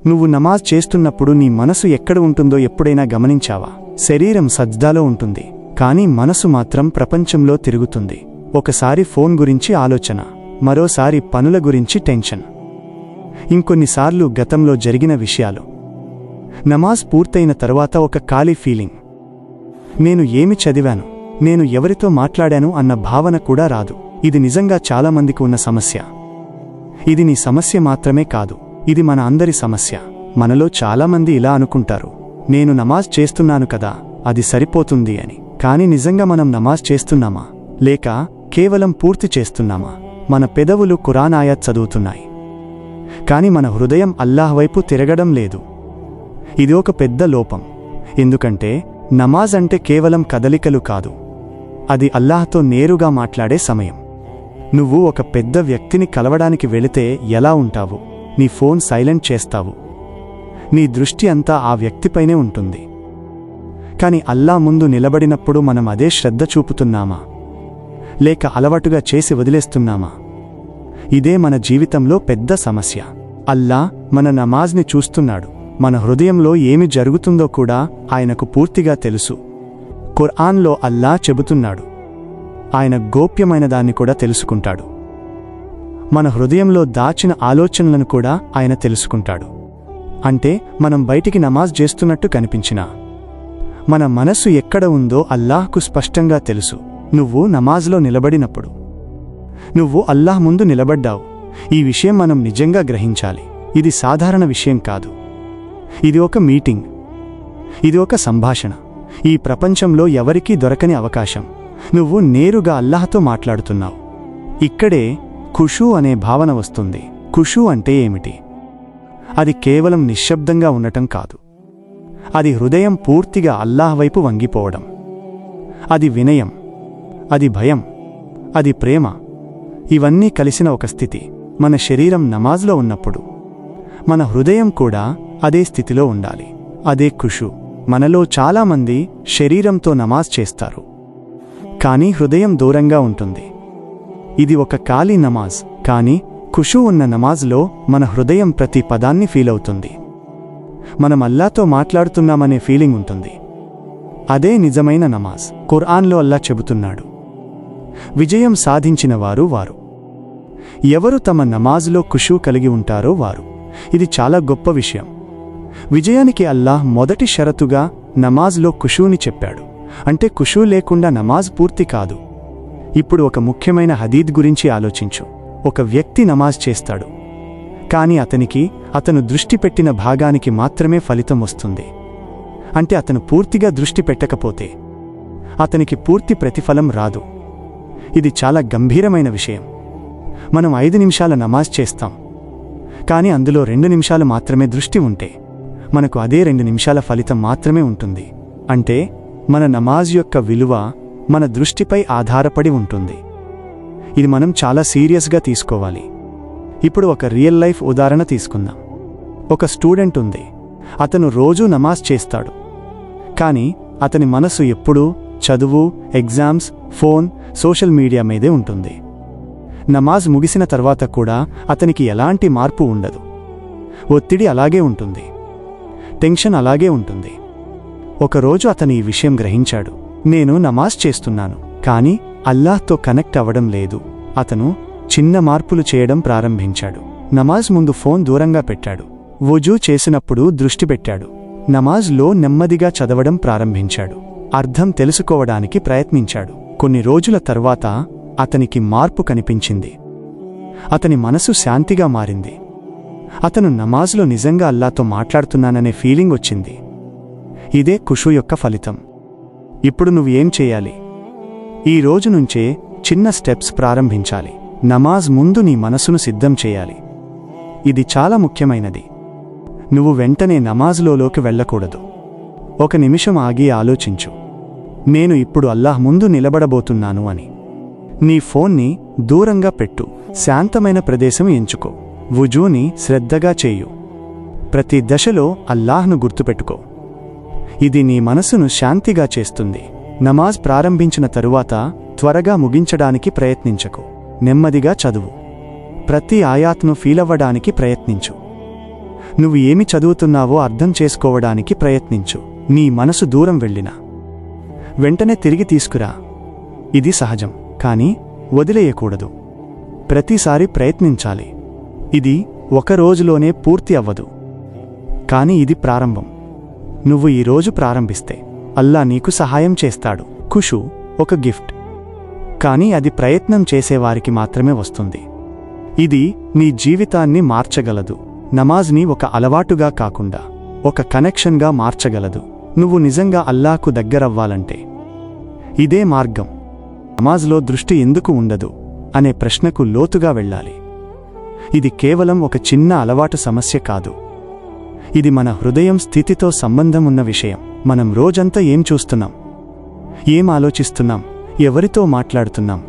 నువ్వు నమాజ్ చేస్తున్నప్పుడు నీ మనసు ఎక్కడ ఉంటుందో ఎప్పుడైనా గమనించావా? శరీరం సజ్దాలో ఉంటుంది, కానీ మనసు మాత్రం ప్రపంచంలో తిరుగుతుంది. ఒకసారి ఫోన్ గురించి ఆలోచన, మరోసారి పనుల గురించి టెన్షన్, ఇంకొన్నిసార్లు గతంలో జరిగిన విషయాలు. నమాజ్ పూర్తయిన తరువాత ఒక ఖాళీ ఫీలింగ్. నేను ఏమి చదివాను, నేను ఎవరితో మాట్లాడాను అన్న భావన కూడా రాదు. ఇది నిజంగా చాలామందికి ఉన్న సమస్య. ఇది నీ సమస్య మాత్రమే కాదు, ఇది మన అందరి సమస్య. మనలో చాలామంది ఇలా అనుకుంటారు, నేను నమాజ్ చేస్తున్నాను కదా, అది సరిపోతుంది అని. కాని నిజంగా మనం నమాజ్ చేస్తున్నామా, లేక కేవలం పూర్తి చేస్తున్నామా? మన పెదవులు ఖురాన్ ఆయాత్ చదువుతున్నాయి, కాని మన హృదయం అల్లాహ్ వైపు తిరగడం లేదు. ఇది ఒక పెద్ద లోపం. ఎందుకంటే నమాజ్ అంటే కేవలం కదలికలు కాదు, అది అల్లాహ్తో నేరుగా మాట్లాడే సమయం. నువ్వు ఒక పెద్ద వ్యక్తిని కలవడానికి వెళితే ఎలా ఉంటావు? నీ ఫోన్ సైలెంట్ చేస్తావు, నీ దృష్టి అంతా ఆ వ్యక్తిపైనే ఉంటుంది. కాని అల్లాహ్ ముందు నిలబడినప్పుడు మనం అదే శ్రద్ధ చూపుతున్నామా, లేక అలవాటుగా చేసి వదిలేస్తున్నామా? ఇదే మన జీవితంలో పెద్ద సమస్య. అల్లాహ్ మన నమాజ్ని చూస్తున్నాడు, మన హృదయంలో ఏమి జరుగుతుందో కూడా ఆయనకు పూర్తిగా తెలుసు. ఖురాన్లో అల్లాహ్ చెబుతున్నాడు, ఆయన గోప్యమైన దాన్ని కూడా తెలుసుకుంటాడు. మన హృదయంలో దాచిన ఆలోచనలను కూడా ఆయన తెలుసుకుంటాడు. అంటే మనం బయటికి నమాజ్ చేస్తున్నట్టు కనిపించినా మన మనస్సు ఎక్కడ ఉందో అల్లాహ్కు స్పష్టంగా తెలుసు. నువ్వు నమాజ్లో నిలబడినప్పుడు నువ్వు అల్లాహ్ ముందు నిలబడ్డావు. ఈ విషయం మనం నిజంగా గ్రహించాలి. ఇది సాధారణ విషయం కాదు, ఇది ఒక మీటింగ్, ఇది ఒక సంభాషణ. ఈ ప్రపంచంలో ఎవరికీ దొరకని అవకాశం. నువ్వు నేరుగా అల్లాహ్తో మాట్లాడుతున్నావు. ఇక్కడే ఖుషూ అనే భావన వస్తుంది. ఖుషూ అంటే ఏమిటి? అది కేవలం నిశ్శబ్దంగా ఉండటం కాదు, అది హృదయం పూర్తిగా అల్లాహ్ వైపు వంగిపోవడం. అది వినయం, అది భయం, అది ప్రేమ, ఇవన్నీ కలిసిన ఒక స్థితి. మన శరీరం నమాజ్లో ఉన్నప్పుడు మన హృదయం కూడా అదే స్థితిలో ఉండాలి. అదే ఖుషూ. మనలో చాలామంది శరీరంతో నమాజ్ చేస్తారు, కానీ హృదయం దూరంగా ఉంటుంది. ఇది ఒక ఖాళీ నమాజ్, కానీ ఖుషూ ఉన్న నమాజ్లో మన హృదయం ప్రతి పదాన్ని ఫీలవుతుంది. మనం అల్లాహ్తో మాట్లాడుతున్నామనే ఫీలింగ్ ఉంటుంది. అదే నిజమైన నమాజ్. ఖురాన్లో అల్లాహ్ చెబుతున్నాడు, విజయం సాధించిన వారు వారు ఎవరు తమ నమాజ్లో ఖుషూ కలిగి ఉంటారో వారు. ఇది చాలా గొప్ప విషయం. విజయానికి అల్లాహ్ మొదటి షరతుగా నమాజ్లో ఖుషూని చెప్పాడు. అంటే ఖుషూ లేకుండా నమాజ్ పూర్తి కాదు. ఇప్పుడు ఒక ముఖ్యమైన హదీద్ గురించి ఆలోచించు. ఒక వ్యక్తి నమాజ్ చేస్తాడు, కాని అతను దృష్టి పెట్టిన భాగానికి మాత్రమే ఫలితం వస్తుంది. అంటే అతను పూర్తిగా దృష్టి పెట్టకపోతే అతనికి పూర్తి ప్రతిఫలం రాదు. ఇది చాలా గంభీరమైన విషయం. మనం 5 నిమిషాల నమాజ్ చేస్తాం, కాని అందులో 2 నిమిషాలు మాత్రమే దృష్టి ఉంటే మనకు అదే 2 నిమిషాల ఫలితం మాత్రమే ఉంటుంది. అంటే మన నమాజ్ యొక్క విలువ మన దృష్టిపై ఆధారపడి ఉంటుంది. ఇది మనం చాలా సీరియస్గా తీసుకోవాలి. ఇప్పుడు ఒక రియల్ లైఫ్ ఉదాహరణ తీసుకుందాం. ఒక స్టూడెంట్ ఉంది. అతను రోజూ నమాజ్ చేస్తాడు, కానీ అతని మనసు ఎప్పుడూ చదువు, ఎగ్జామ్స్, ఫోన్, సోషల్ మీడియా మీదే ఉంటుంది. నమాజ్ ముగిసిన తర్వాత కూడా అతనికి ఎలాంటి మార్పు ఉండదు. ఒత్తిడి అలాగే ఉంటుంది, టెన్షన్ అలాగే ఉంటుంది. ఒకరోజు అతను ఈ విషయం గ్రహించాడు. నేను నమాజ్ చేస్తున్నాను, కానీ అల్లాహ్తో కనెక్ట్ అవ్వడం లేదు. అతను చిన్న మార్పులు చేయడం ప్రారంభించాడు. నమాజ్ ముందు ఫోన్ దూరంగా పెట్టాడు. వుజూ చేసినప్పుడు దృష్టి పెట్టాడు. నమాజ్లో నెమ్మదిగా చదవడం ప్రారంభించాడు. అర్థం తెలుసుకోవడానికి ప్రయత్నించాడు. కొన్ని రోజుల తర్వాత అతనికి మార్పు కనిపించింది. అతని మనసు శాంతిగా మారింది. అతను నమాజ్లో నిజంగా అల్లాహ్తో మాట్లాడుతున్నాననే ఫీలింగ్ వచ్చింది. ఇదే ఖుషూ యొక్క ఫలితం. ఇప్పుడు నువ్వు ఏం చేయాలి? ఈ రోజు నుంచే చిన్న స్టెప్స్ ప్రారంభించాలి. నమాజ్ ముందు నీ మనసును సిద్ధం చేయాలి. ఇది చాలా ముఖ్యమైనది. నువ్వు వెంటనే నమాజ్లోకి వెళ్ళకూడదు. 1 నిమిషం ఆగి ఆలోచించు, నేను ఇప్పుడు అల్లాహ్ ముందు నిలబడబోతున్నాను అని. నీ ఫోన్ని దూరంగా పెట్టు. శాంతమైన ప్రదేశం ఎంచుకో. వుజూని శ్రద్ధగా చేయు. ప్రతి దశలో అల్లాహ్ను గుర్తుపెట్టుకో. ఇది నీ మనసును శాంతిగా చేస్తుంది. నమాజ్ ప్రారంభించిన తరువాత త్వరగా ముగించడానికి ప్రయత్నించకు. నెమ్మదిగా చదువు. ప్రతి ఆయాత్ను ఫీలవ్వడానికి ప్రయత్నించు. నువ్వు ఏమి చదువుతున్నావో అర్థం చేసుకోవడానికి ప్రయత్నించు. నీ మనసు దూరం వెళ్ళినా వెంటనే తిరిగి తీసుకురా. ఇది సహజం, కానీ వదిలేయకూడదు. ప్రతిసారి ప్రయత్నించాలి. ఇది ఒక రోజులోనే పూర్తి అవ్వదు, కానీ ఇది ప్రారంభం. నువ్వు ఈరోజు ప్రారంభిస్తే అల్లా నీకు సహాయం చేస్తాడు. ఖుషూ ఒక గిఫ్ట్, కానీ అది ప్రయత్నం చేసేవారికి మాత్రమే వస్తుంది. ఇది నీ జీవితాన్ని మార్చగలదు. నమాజ్ని ఒక అలవాటుగా కాకుండా ఒక కనెక్షన్గా మార్చగలదు. నువ్వు నిజంగా అల్లాకు దగ్గరవ్వాలంటే ఇదే మార్గం. నమాజ్లో దృష్టి ఎందుకు ఉండదు అనే ప్రశ్నకు లోతుగా వెళ్ళాలి. ఇది కేవలం ఒక చిన్న అలవాటు సమస్య కాదు. ఇది మన హృదయం స్థితితో సంబంధం ఉన్న విషయం. మనం రోజంతా ఏం చూస్తున్నాం, ఏం ఆలోచిస్తున్నాం, ఎవరితో మాట్లాడుతున్నాం,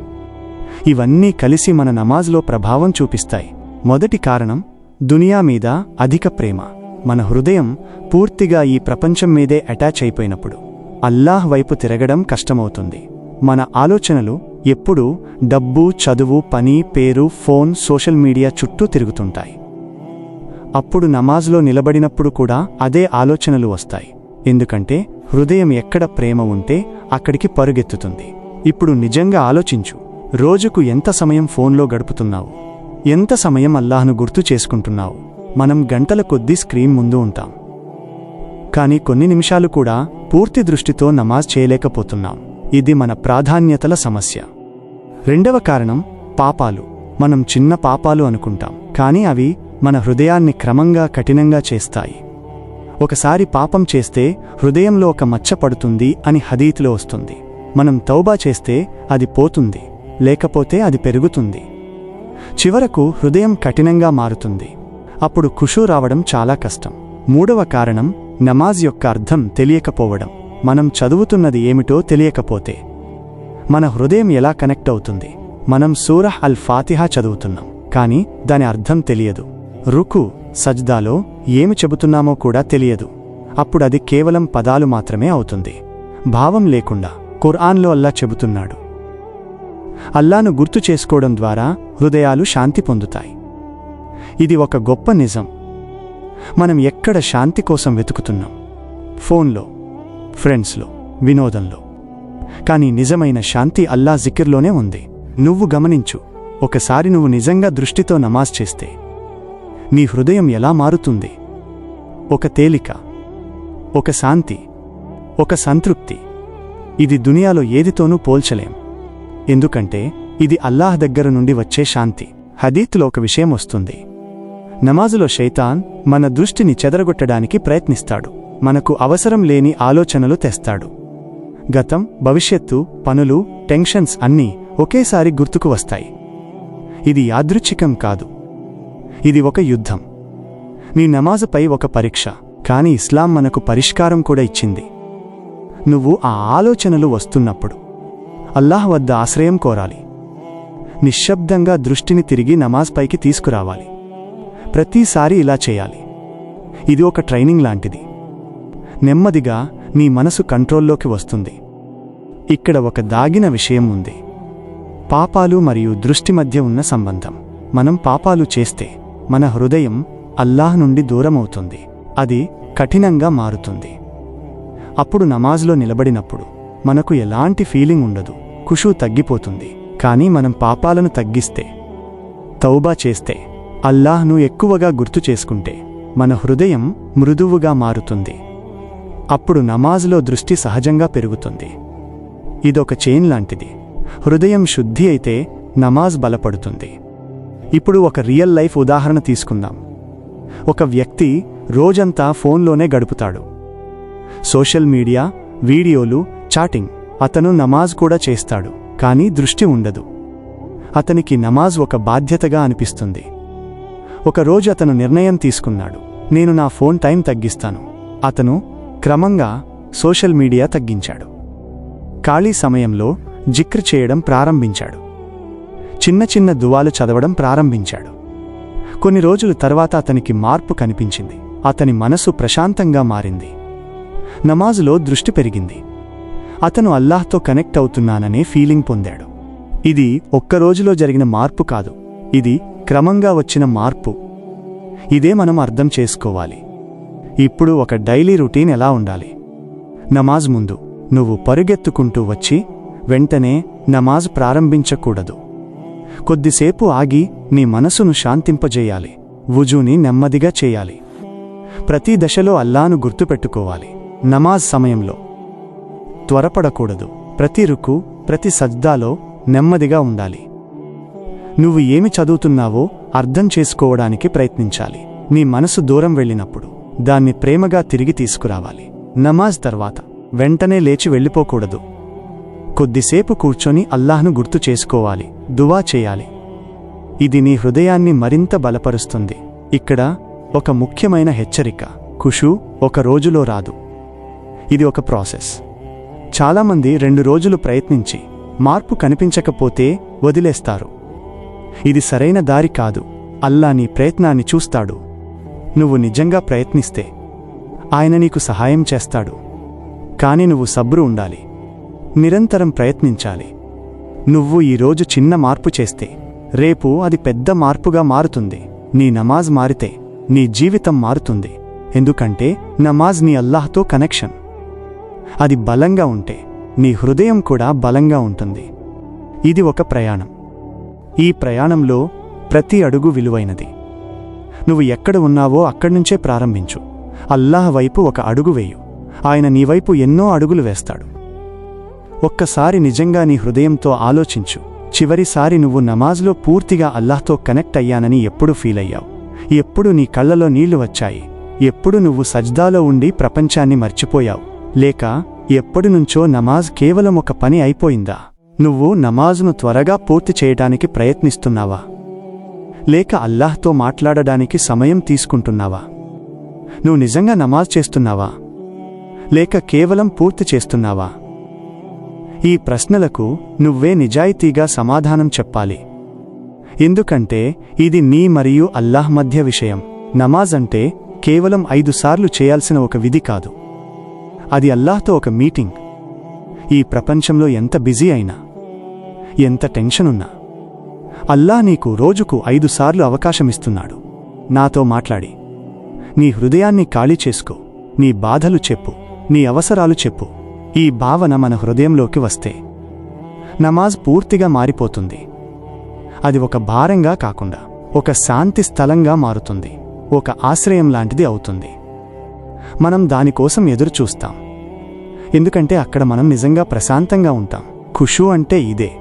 ఇవన్నీ కలిసి మన నమాజ్లో ప్రభావం చూపిస్తాయి. మొదటి కారణం దునియా మీద అధిక ప్రేమ. మన హృదయం పూర్తిగా ఈ ప్రపంచం మీదే అటాచ్ అయిపోయినప్పుడు అల్లాహ్ వైపు తిరగడం కష్టమవుతుంది. మన ఆలోచనలు ఎప్పుడూ డబ్బు, చదువు, పని, పేరు, ఫోన్, సోషల్ మీడియా చుట్టూ తిరుగుతుంటాయి. అప్పుడు నమాజ్లో నిలబడినప్పుడు కూడా అదే ఆలోచనలు వస్తాయి. ఎందుకంటే హృదయం ఎక్కడ ప్రేమ ఉంటే అక్కడికి పరుగెత్తుతుంది. ఇప్పుడు నిజంగా ఆలోచించు. రోజుకు ఎంత సమయం ఫోన్లో గడుపుతున్నావు? ఎంత సమయం అల్లాహ్ను గుర్తు చేసుకుంటున్నావు? మనం గంటల కొద్దీ స్క్రీన్ ముందు ఉంటాం, కానీ కొన్ని నిమిషాలు కూడా పూర్తి దృష్టితో నమాజ్ చేయలేకపోతున్నాం. ఇది మన ప్రాధాన్యతల సమస్య. రెండవ కారణం పాపాలు. మనం చిన్న పాపాలు అనుకుంటాం, కానీ అవి మన హృదయాన్ని క్రమంగా కఠినంగా చేస్తాయి. ఒకసారి పాపం చేస్తే హృదయంలో ఒక మచ్చ పడుతుంది అని హదీత్లో వస్తుంది. మనం తౌబా చేస్తే అది పోతుంది, లేకపోతే అది పెరుగుతుంది. చివరకు హృదయం కఠినంగా మారుతుంది. అప్పుడు ఖుషూ రావడం చాలా కష్టం. మూడవ కారణం నమాజ్ యొక్క అర్థం తెలియకపోవడం. మనం చదువుతున్నది ఏమిటో తెలియకపోతే మన హృదయం ఎలా కనెక్ట్ అవుతుంది? మనం సూరహ్ అల్ ఫాతిహా చదువుతున్నాం, కానీ దాని అర్థం తెలియదు. రుకు, సజ్దాలో ఏమి చెబుతున్నామో కూడా తెలియదు. అప్పుడు అది కేవలం పదాలు మాత్రమే అవుతుంది, భావం లేకుండా. ఖుర్ఆన్లో అల్లా చెబుతున్నాడు, అల్లాను గుర్తు చేసుకోవడం ద్వారా హృదయాలు శాంతి పొందుతాయి. ఇది ఒక గొప్ప నిజం. మనం ఎక్కడ శాంతి కోసం వెతుకుతున్నాం? ఫోన్లో, ఫ్రెండ్స్లో, వినోదంలో. కానీ నిజమైన శాంతి అల్లా జికిర్లోనే ఉంది. నువ్వు గమనించు, ఒకసారి నువ్వు నిజంగా దృష్టితో నమాజ్ చేస్తే నీ హృదయం ఎలా మారుతుంది? ఒక తేలిక, ఒక శాంతి, ఒక సంతృప్తి. ఇది దునియాలో ఏదితోనూ పోల్చలేం. ఎందుకంటే ఇది అల్లాహ్ దగ్గర నుండి వచ్చే శాంతి. హదీత్లో ఒక విషయం వస్తుంది, నమాజులో శైతాన్ మన దృష్టిని చెదరగొట్టడానికి ప్రయత్నిస్తాడు. మనకు అవసరం లేని ఆలోచనలు తెస్తాడు. గతం, భవిష్యత్తు, పనులు, టెన్షన్స్ అన్నీ ఒకేసారి గుర్తుకు వస్తాయి. ఇది యాదృచ్ఛికం కాదు, ఇది ఒక యుద్ధం. నీ నమాజుపై ఒక పరీక్ష. కానీ ఇస్లాం మనకు పరిష్కారం కూడా ఇచ్చింది. నువ్వు ఆ ఆలోచనలు వస్తున్నప్పుడు అల్లాహ్ వద్ద ఆశ్రయం కోరాలి. నిశ్శబ్దంగా దృష్టిని తిరిగి నమాజ్ పైకి తీసుకురావాలి. ప్రతిసారి ఇలా చేయాలి. ఇది ఒక ట్రైనింగ్ లాంటిది. నెమ్మదిగా నీ మనసు కంట్రోల్లోకి వస్తుంది. ఇక్కడ ఒక దాగిన విషయం ఉంది, పాపాలు మరియు దృష్టి మధ్య ఉన్న సంబంధం. మనం పాపాలు చేస్తే మన హృదయం అల్లాహ్ నుండి దూరమవుతుంది. అది కఠినంగా మారుతుంది. అప్పుడు నమాజ్లో నిలబడినప్పుడు మనకు ఎలాంటి ఫీలింగ్ ఉండదు, ఖుషూ తగ్గిపోతుంది. కానీ మనం పాపాలను తగ్గిస్తే, తౌబా చేస్తే, అల్లాహ్ను ఎక్కువగా గుర్తు చేసుకుంటే మన హృదయం మృదువుగా మారుతుంది. అప్పుడు నమాజ్లో దృష్టి సహజంగా పెరుగుతుంది. ఇదొక చైన్ లాంటిది. హృదయం శుద్ధి అయితే నమాజ్ బలపడుతుంది. ఇప్పుడు ఒక రియల్ లైఫ్ ఉదాహరణ తీసుకుందాం. ఒక వ్యక్తి రోజంతా ఫోన్లోనే గడుపుతాడు. సోషల్ మీడియా, వీడియోలు, చాటింగ్. అతను నమాజ్ కూడా చేస్తాడు, కానీ దృష్టి ఉండదు. అతనికి నమాజ్ ఒక బాధ్యతగా అనిపిస్తుంది. ఒకరోజు అతను నిర్ణయం తీసుకున్నాడు, నేను నా ఫోన్ టైం తగ్గిస్తాను. అతను క్రమంగా సోషల్ మీడియా తగ్గించాడు. ఖాళీ సమయంలో జిక్ర్ చేయడం ప్రారంభించాడు. చిన్న చిన్న దువాలు చదవడం ప్రారంభించాడు. కొన్ని రోజుల తర్వాత అతనికి మార్పు కనిపించింది. అతని మనసు ప్రశాంతంగా మారింది. నమాజులో దృష్టి పెరిగింది. అతను అల్లాహ్తో కనెక్ట్ అవుతున్నాననే ఫీలింగ్ పొందాడు. ఇది ఒక్కరోజులో జరిగిన మార్పు కాదు, ఇది క్రమంగా వచ్చిన మార్పు. ఇదే మనం అర్థం చేసుకోవాలి. ఇప్పుడు ఒక డైలీ రొటీన్ ఎలా ఉండాలి? నమాజ్ ముందు నువ్వు పరుగెత్తుకుంటూ వచ్చి వెంటనే నమాజ్ ప్రారంభించకూడదు. కొద్దిసేపు ఆగి నీ మనసును శాంతింపజేయాలి. వుజూని నెమ్మదిగా చేయాలి. ప్రతి దశలో అల్లాను గుర్తుపెట్టుకోవాలి. నమాజ్ సమయంలో త్వరపడకూడదు. ప్రతి రుకు, ప్రతి సజ్దాలో నెమ్మదిగా ఉండాలి. నువ్వు ఏమి చదువుతున్నావో అర్థం చేసుకోవడానికి ప్రయత్నించాలి. నీ మనసు దూరం వెళ్ళినప్పుడు దాన్ని ప్రేమగా తిరిగి తీసుకురావాలి. నమాజ్ తర్వాత వెంటనే లేచి వెళ్ళిపోకూడదు. కొద్దిసేపు కూర్చొని అల్లాహ్ను గుర్తు చేసుకోవాలి, దువా చేయాలి. ఇది నీ హృదయాన్ని మరింత బలపరుస్తుంది. ఇక్కడ ఒక ముఖ్యమైన హెచ్చరిక: ఖుషూ ఒక రోజులో రాదు. ఇది ఒక ప్రాసెస్. చాలామంది 2 రోజులు ప్రయత్నించి మార్పు కనిపించకపోతే వదిలేస్తారు. ఇది సరైన దారి కాదు. అల్లా నీ ప్రయత్నాన్ని చూస్తాడు. నువ్వు నిజంగా ప్రయత్నిస్తే ఆయన నీకు సహాయం చేస్తాడు. కాని నువ్వు సబ్రు ఉండాలి. నిరంతరం ప్రయత్నించాలి. నువ్వు ఈరోజు చిన్న మార్పు చేస్తే రేపు అది పెద్ద మార్పుగా మారుతుంది. నీ నమాజ్ మారితే నీ జీవితం మారుతుంది. ఎందుకంటే నమాజ్ నీ అల్లాహ్తో కనెక్షన్. అది బలంగా ఉంటే నీ హృదయం కూడా బలంగా ఉంటుంది. ఇది ఒక ప్రయాణం. ఈ ప్రయాణంలో ప్రతి అడుగు విలువైనది. నువ్వు ఎక్కడ ఉన్నావో అక్కడ్నుంచే ప్రారంభించు. అల్లాహ్ వైపు ఒక అడుగు వేయు. ఆయన నీవైపు ఎన్నో అడుగులు వేస్తాడు. ఒక్కసారి నిజంగా నీ హృదయంతో ఆలోచించు. చివరిసారి నువ్వు నమాజ్లో పూర్తిగా అల్లాహ్తో కనెక్ట్ అయ్యానని ఎప్పుడు ఫీల్ అయ్యావు? ఎప్పుడు నీ కళ్ళలో నీళ్లు వచ్చాయి? ఎప్పుడు నువ్వు సజ్దాలో ఉండి ప్రపంచాన్ని మర్చిపోయావు? లేక ఎప్పటినుంచో నమాజ్ కేవలం ఒక పని అయిపోయిందా? నువ్వు నమాజ్ను త్వరగా పూర్తి చేయడానికి ప్రయత్నిస్తున్నావా? లేక అల్లాహ్తో మాట్లాడడానికి సమయం తీసుకుంటున్నావా? నువ్వు నిజంగా నమాజ్ చేస్తున్నావా? లేక కేవలం పూర్తి చేస్తున్నావా? ఈ ప్రశ్నలకు నువ్వే నిజాయితీగా సమాధానం చెప్పాలి. ఎందుకంటే ఇది నీ మరియు అల్లాహ్ మధ్య విషయం. నమాజ్ అంటే కేవలం 5 సార్లు చేయాల్సిన ఒక విధి కాదు. అది అల్లాహ్తో ఒక మీటింగ్. ఈ ప్రపంచంలో ఎంత బిజీ అయినా, ఎంత టెన్షనున్నా, అల్లాహ్ నీకు రోజుకు 5 సార్లు అవకాశమిస్తున్నాడు. నాతో మాట్లాడి నీ హృదయాన్ని ఖాళీ చేసుకో. నీ బాధలు చెప్పు, నీ అవసరాలు చెప్పు. ఈ భావన మన హృదయంలోకి వస్తే నమాజ్ పూర్తిగా మారిపోతుంది. అది ఒక భారంగా కాకుండా ఒక శాంతి స్థలంగా మారుతుంది. ఒక ఆశ్రయం లాంటిది అవుతుంది. మనం దానికోసం ఎదురుచూస్తాం. ఎందుకంటే అక్కడ మనం నిజంగా ప్రశాంతంగా ఉంటాం. ఖుషూ అంటే ఇదే.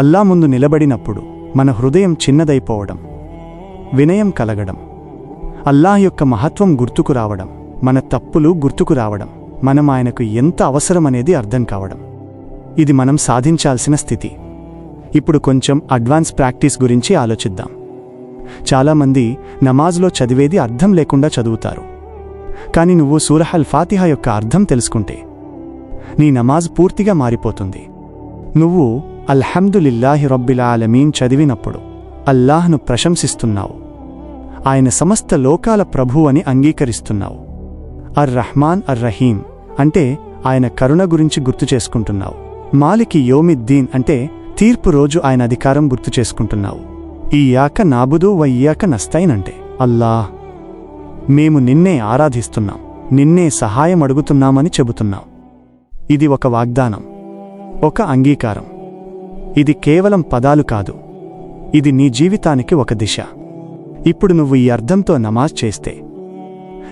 అల్లా ముందు నిలబడినప్పుడు మన హృదయం చిన్నదైపోవడం, వినయం కలగడం, అల్లాహ్ యొక్క మహత్వం గుర్తుకు రావడం, మన తప్పులు గుర్తుకు రావడం, మనం ఆయనకు ఎంత అవసరమనేది అర్థం కావడం. ఇది మనం సాధించాల్సిన స్థితి. ఇప్పుడు కొంచెం అడ్వాన్స్ ప్రాక్టీస్ గురించి ఆలోచిద్దాం. చాలామంది నమాజ్లో చదివేది అర్థం లేకుండా చదువుతారు. కానీ నువ్వు సూరహ్ అల్ ఫాతిహా యొక్క అర్థం తెలుసుకుంటే నీ నమాజ్ పూర్తిగా మారిపోతుంది. నువ్వు అల్హమ్దులిల్లాహి రబ్బిల్ ఆలమీన్ చదివినప్పుడు అల్లాహ్ను ప్రశంసిస్తున్నావు. ఆయన సమస్త లోకాల ప్రభువు అని అంగీకరిస్తున్నావు. అర్ రహ్మాన్ అర్ రహీం అంటే ఆయన కరుణ గురించి గుర్తు చేసుకుంటున్నావు. మాలికి యోమిద్దీన్ అంటే తీర్పు రోజు ఆయన అధికారం గుర్తు చేసుకుంటున్నావు. ఇయ్యాక నాబుదు వ ఇయ్యాక నస్తైన్ అంటే అల్లాహ్, మేము నిన్నే ఆరాధిస్తున్నాం, నిన్నే సహాయం అడుగుతున్నామని చెబుతున్నాం. ఇది ఒక వాగ్దానం, ఒక అంగీకారం. ఇది కేవలం పదాలు కాదు, ఇది నీ జీవితానికి ఒక దిశ. ఇప్పుడు నువ్వు ఈ అర్థంతో నమాజ్ చేస్తే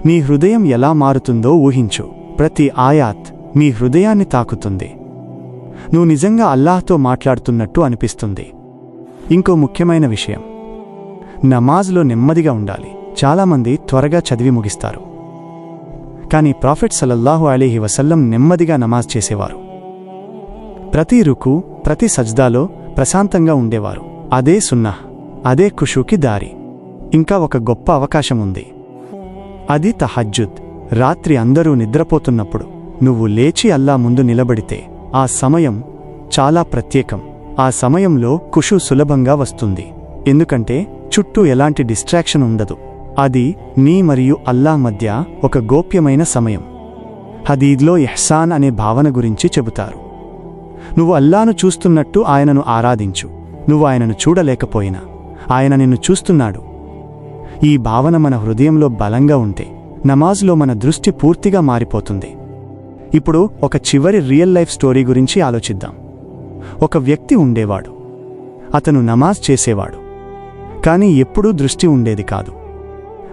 నీ హృదయం ఎలా మారుతుందో ఊహించు. ప్రతి ఆయాత్ నీ హృదయాన్ని తాకుతుంది. నువ్వు నిజంగా అల్లాహ్తో మాట్లాడుతున్నట్టు అనిపిస్తుంది. ఇంకో ముఖ్యమైన విషయం, నమాజ్లో నెమ్మదిగా ఉండాలి. చాలామంది త్వరగా చదివి ముగిస్తారు. కానీ ప్రాఫెట్ సల్లల్లాహు అలైహి వసల్లం నెమ్మదిగా నమాజ్ చేసేవారు. ప్రతి రుకు, ప్రతి సజ్దాలో ప్రశాంతంగా ఉండేవారు. అదే సున్నహ్, అదే ఖుషూకి దారి. ఇంకా ఒక గొప్ప అవకాశం ఉంది. అది తహజ్జుద్. రాత్రి అందరూ నిద్రపోతున్నప్పుడు నువ్వు లేచి అల్లా ముందు నిలబడితే ఆ సమయం చాలా ప్రత్యేకం. ఆ సమయంలో ఖుషూ సులభంగా వస్తుంది. ఎందుకంటే చుట్టూ ఎలాంటి డిస్ట్రాక్షన్ ఉండదు. అది నీ మరియు అల్లా మధ్య ఒక గోప్యమైన సమయం. హదీద్లో ఇహ్సాన్ అనే భావన గురించి చెబుతారు. నువ్వు అల్లాను చూస్తున్నట్టు ఆయనను ఆరాధించు. నువ్వు ఆయనను చూడలేకపోయినా ఆయన నిన్ను చూస్తున్నాడు. ఈ భావన మన హృదయంలో బలంగా ఉంటే నమాజ్లో మన దృష్టి పూర్తిగా మారిపోతుంది. ఇప్పుడు ఒక చివరి రియల్ లైఫ్ స్టోరీ గురించి ఆలోచిద్దాం. ఒక వ్యక్తి ఉండేవాడు. అతను నమాజ్ చేసేవాడు, కానీ ఎప్పుడూ దృష్టి ఉండేది కాదు.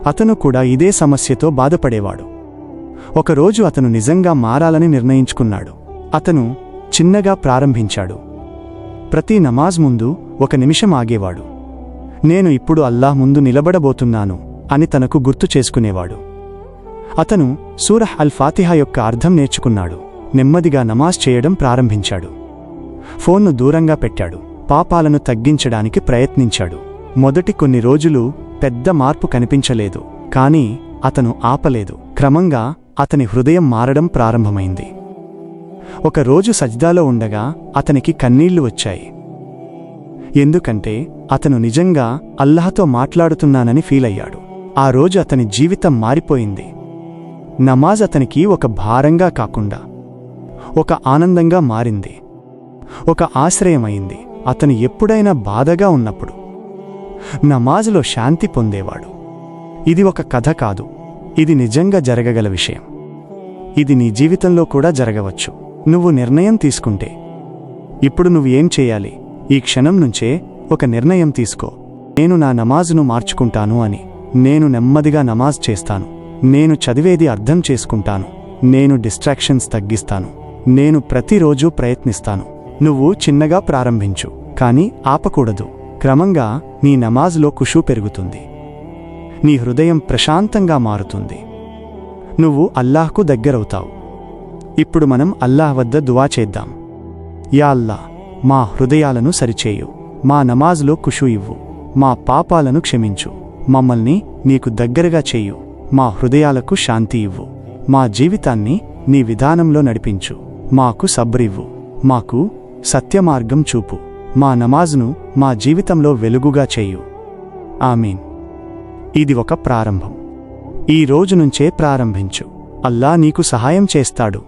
అతను కూడా ఇదే సమస్యతో బాధపడేవాడు. ఒకరోజు అతను నిజంగా మారాలని నిర్ణయించుకున్నాడు. అతను చిన్నగా ప్రారంభించాడు. ప్రతి నమాజ్ ముందు 1 నిమిషం ఆగేవాడు. నేను ఇప్పుడు అల్లాహ్ ముందు నిలబడబోతున్నాను అని తనకు గుర్తు చేసుకునేవాడు. అతను సూరహ్ అల్ ఫాతిహా యొక్క అర్థం నేర్చుకున్నాడు. నెమ్మదిగా నమాజ్ చేయడం ప్రారంభించాడు. ఫోన్ను దూరంగా పెట్టాడు. పాపాలను తగ్గించడానికి ప్రయత్నించాడు. మొదటి కొన్ని రోజులు పెద్ద మార్పు కనిపించలేదు, కానీ అతను ఆపలేదు. క్రమంగా అతని హృదయం మారడం ప్రారంభమైంది. ఒకరోజు సజ్దాలో ఉండగా అతనికి కన్నీళ్లు వచ్చాయి. ఎందుకంటే అతను నిజంగా అల్లాహ్తో మాట్లాడుతున్నానని ఫీలయ్యాడు. ఆ రోజు అతని జీవితం మారిపోయింది. నమాజ్ అతనికి ఒక భారంగా కాకుండా ఒక ఆనందంగా మారింది, ఒక ఆశ్రయమైంది. అతను ఎప్పుడైనా బాధగా ఉన్నప్పుడు నమాజ్లో శాంతి పొందేవాడు. ఇది ఒక కథ కాదు, ఇది నిజంగా జరగగల విషయం. ఇది నీ జీవితంలో కూడా జరగవచ్చు, నువ్వు నిర్ణయం తీసుకుంటే. ఇప్పుడు నువ్వు ఏం చేయాలి? ఈ క్షణం నుంచే ఒక నిర్ణయం తీసుకో. నేను నా నమాజును మార్చుకుంటాను అని. నేను నెమ్మదిగా నమాజ్ చేస్తాను. నేను చదివేది అర్థం చేసుకుంటాను. నేను డిస్ట్రాక్షన్స్ తగ్గిస్తాను. నేను ప్రతిరోజూ ప్రయత్నిస్తాను. నువ్వు చిన్నగా ప్రారంభించు, కానీ ఆపకూడదు. క్రమంగా నీ నమాజ్లో ఖుషూ పెరుగుతుంది. నీ హృదయం ప్రశాంతంగా మారుతుంది. నువ్వు అల్లాహ్కు దగ్గరవుతావు. ఇప్పుడు మనం అల్లాహ్ వద్ద దువా చేద్దాం. యా అల్లాహ్, మా హృదయాలను సరిచేయు. మా నమాజ్లో ఖుషూ ఇవ్వు. మా పాపాలను క్షమించు. మమ్మల్ని నీకు దగ్గరగా చేయు. మా హృదయాలకు శాంతి ఇవ్వు. మా జీవితాన్ని నీ విధానంలో నడిపించు. మాకు సబ్రివ్వు. మాకు సత్యమార్గం చూపు. మా నమాజ్ను మా జీవితంలో వెలుగుగా చేయు. ఆమీన్. ఇది ఒక ప్రారంభం. ఈ రోజు నుంచే ప్రారంభించు. అల్లాహ్ నీకు సహాయం చేస్తాడు.